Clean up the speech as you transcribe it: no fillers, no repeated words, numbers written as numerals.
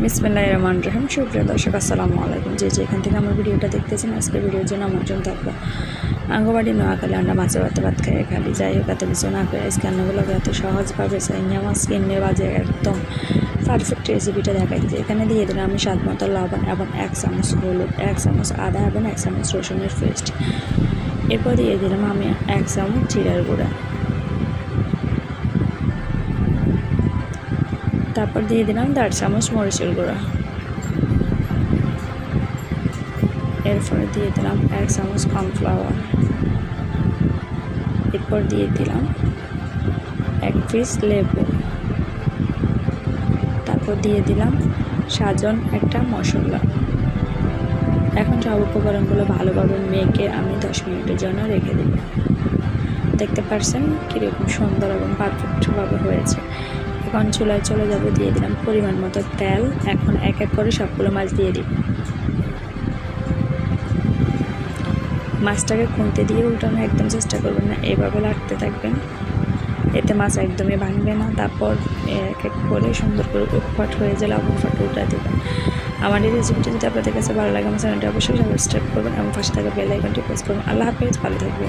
বিসমিল্লাহির রহমানির রহিম। সুপ্রিয় দর্শক, আসসালামু আলাইকুম। যে যেখান থেকে আমার ভিডিওটা দেখতেছেন, আজকের ভিডিওর জন্য আমন্ত্রণ থাকলো আঙ্গবাড়ি নোয়াখালী। আমরা মাছের ভাত খাই খালি। যাই হোক, এত কিছু না করে আজকে রান্নাগুলোকে এত সহজভাবে সাইনিয়া মাছ কিনে বাজে একদম পারফেক্ট রেসিপিটা দেখাইছি। এখানে দিয়ে দিলাম আমি স্বাদ মতো লবণ এবং 1 চামচ হলুদ, 1 চামচ আদা এবং 1 চামচ রসুনের পেস্ট। এরপর দিয়ে দিলাম আমি 1 চামচ জিরার গুঁড়া। তারপর দিয়ে দিলাম 1.5 চামচ মরিচের গুঁড়া। এরপরে দিয়ে দিলাম 1 চামচ কর্নফ্লাওয়ার। এরপর দিয়ে দিলাম 1 পিস লেবু। তারপর দিয়ে দিলাম সাজন একটা মশলা। এখন সব উপকরণগুলো ভালোভাবে মেখে আমি 10 মিনিটের জন্য রেখে দেব। দেখতে পাচ্ছেন কীরকম সুন্দর এবং পারফেক্টভাবে হয়েছে। এখন চুলায় চলে যাব। দিয়ে দিলাম পরিমাণ মতো তেল। এখন এক এক করে সবগুলো মাছ দিয়ে দিব। মাছটাকে খুন্তি দিয়ে উল্টানো একদম চেষ্টা করবেন না, এভাবে লাগতে থাকবেন, এতে মাছ একদমই ভাঙবে না। তারপর এক এক করে সুন্দর করে উটফাট হয়ে গেলে লবণ ফাট উল্টা দেবেন। আমার এই রেসিপিটি যদি আপনাদের কাছে ভালো লাগে, আমার চ্যানেলটি অবশ্যই সাবস্ক্রাইব করবেন এবং পাশে থাকা বেল আইকনটি প্রেস করবেন। আল্লাহ হাফেজ, ভালো থাকবেন।